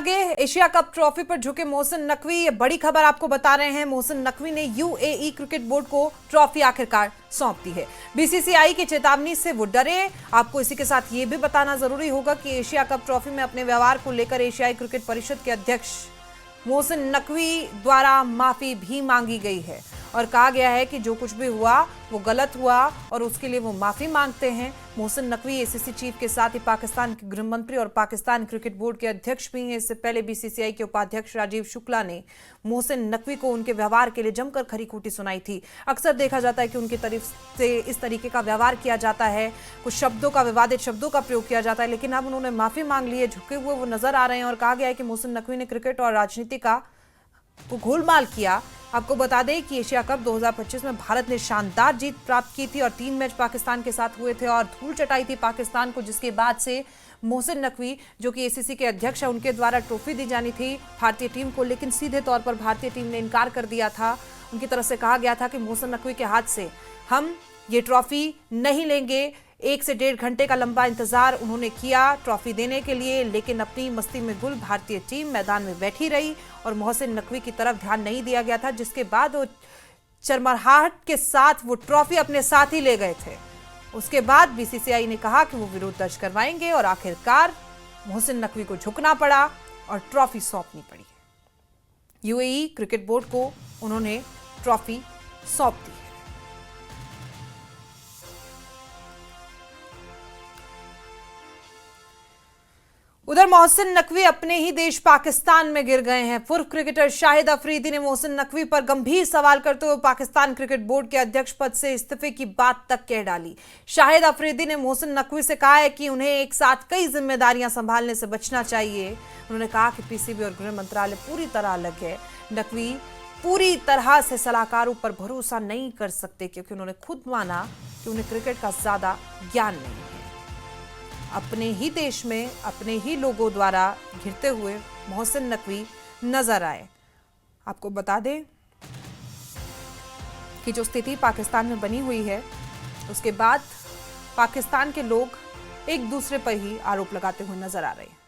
आगे Asia cup trophy पर झुके मोहसिन नकवी। ये बड़ी खबर आपको बता रहे हैं। मोहसिन नकवी ने यूएई क्रिकेट बोर्ड को ट्रॉफी आखिरकार सौंप दी है। बीसीसीआई की चेतावनी से वो डरे। आपको इसी के साथ ये भी बताना जरूरी होगा कि एशिया कप ट्रॉफी में अपने व्यवहार को लेकर एशियाई क्रिकेट परिषद के अध्यक्ष मोहसिन नकवी द्वारा माफी भी मांगी गई है और कहा गया है कि जो कुछ भी हुआ वो गलत हुआ और उसके लिए वो माफी मांगते हैं। मोहसिन नकवी एसीसी चीफ के साथ ही पाकिस्तान के गृह मंत्री और पाकिस्तान क्रिकेट बोर्ड के अध्यक्ष भी हैं। इससे पहले बीसीसीआई के उपाध्यक्ष राजीव शुक्ला ने मोहसिन नकवी को उनके व्यवहार के लिए जमकर खरी खोटी सुनाई थी। अक्सर देखा जाता है कि उनकी तरफ से इस तरीके का व्यवहार किया जाता है, कुछ शब्दों का, विवादित शब्दों का प्रयोग किया जाता है, लेकिन अब उन्होंने माफी मांग ली है, झुके हुए वो नजर आ रहे हैं और कहा गया है कि मोहसिन नकवी ने क्रिकेट और राजनीति का घोलमाल किया। आपको बता दें कि एशिया कप 2025 में भारत ने शानदार जीत प्राप्त की थी और 3 मैच पाकिस्तान के साथ हुए थे और धूल चटाई थी पाकिस्तान को, जिसके बाद से मोहसिन नकवी जो कि एसीसी के अध्यक्ष हैं उनके द्वारा ट्रॉफी दी जानी थी भारतीय टीम को, लेकिन सीधे तौर पर भारतीय टीम ने इनकार कर दिया था। उनकी तरफ से कहा गया था कि मोहसिन नकवी के हाथ से हम ये ट्रॉफी नहीं लेंगे। 1 से 1.5 घंटे का लंबा इंतजार उन्होंने किया ट्रॉफी देने के लिए, लेकिन अपनी मस्ती में गुल भारतीय टीम मैदान में बैठी रही और मोहसिन नकवी की तरफ ध्यान नहीं दिया गया था, जिसके बाद वो चरमराहट के साथ वो ट्रॉफी अपने साथ ही ले गए थे। उसके बाद बीसीसीआई ने कहा कि वो विरोध दर्ज करवाएंगे और आखिरकार मोहसिन नकवी को झुकना पड़ा और ट्रॉफी सौंपनी पड़ी। यूएई क्रिकेट बोर्ड को उन्होंने ट्रॉफी सौंप दी। उधर मोहसिन नकवी अपने ही देश पाकिस्तान में गिर गए हैं। पूर्व क्रिकेटर शाहिद अफरीदी ने मोहसिन नकवी पर गंभीर सवाल करते हुए पाकिस्तान क्रिकेट बोर्ड के अध्यक्ष पद से इस्तीफे की बात तक कह डाली। शाहिद अफरीदी ने मोहसिन नकवी से कहा है कि उन्हें एक साथ कई जिम्मेदारियां संभालने से बचना चाहिए। उन्होंने कहा कि पीसीबी और गृह मंत्रालय पूरी तरह अलग है। नकवी पूरी तरह से सलाहकारों पर भरोसा नहीं कर सकते क्योंकि उन्होंने खुद माना कि उन्हें क्रिकेट का ज्यादा ज्ञान नहीं है। अपने ही देश में अपने ही लोगों द्वारा घिरते हुए मोहसिन नकवी नजर आए। आपको बता दें कि जो स्थिति पाकिस्तान में बनी हुई है उसके बाद पाकिस्तान के लोग एक दूसरे पर ही आरोप लगाते हुए नजर आ रहे हैं।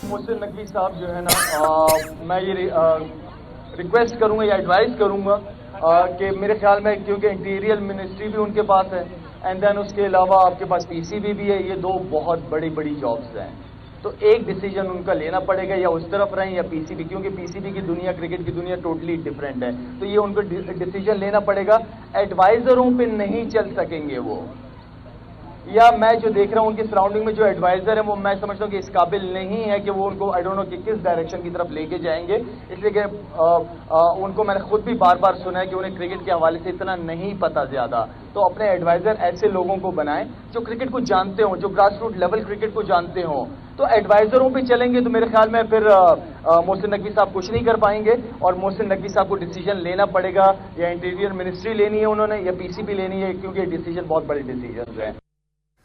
मोहसिन नकवी साहब जो है ना, मैं ये रिक्वेस्ट करूंगा या एडवाइस करूंगा कि मेरे ख्याल में क्योंकि इंटीरियर मिनिस्ट्री भी उनके पास है एंड देन उसके अलावा आपके पास पीसीबी भी है, ये 2 बहुत बड़ी जॉब्स हैं, तो एक डिसीजन उनका लेना पड़ेगा, या उस तरफ रहें या पीसीबी, क्योंकि पीसीबी की दुनिया, क्रिकेट की दुनिया टोटली डिफरेंट है, तो ये उनको डिसीजन लेना पड़ेगा। एडवाइजरों पे नहीं चल सकेंगे वो, या मैं जो देख रहा हूं उनके सराउंडिंग में जो एडवाइजर है वो मैं समझता हूं कि इस काबिल नहीं है कि वो उनको आई डोंट नो कि किस डायरेक्शन की तरफ लेके जाएंगे, इसलिए कि उनको मैंने खुद भी बार बार सुना है कि उन्हें क्रिकेट के हवाले से इतना नहीं पता ज्यादा, तो अपने एडवाइजर ऐसे लोगों को बनाएं जो क्रिकेट को जानते हों, जो ग्रास रूट लेवल क्रिकेट को जानते हों। तो एडवाइजरों पे चलेंगे तो मेरे ख्याल में फिर मोहसिन नकवी साहब कुछ नहीं कर पाएंगे और मोहसिन नकवी साहब को डिसीजन लेना पड़ेगा, या इंटीरियर मिनिस्ट्री लेनी है उन्होंने या पीसीबी लेनी है, क्योंकि डिसीजन बहुत बड़े डिसीजन हैं।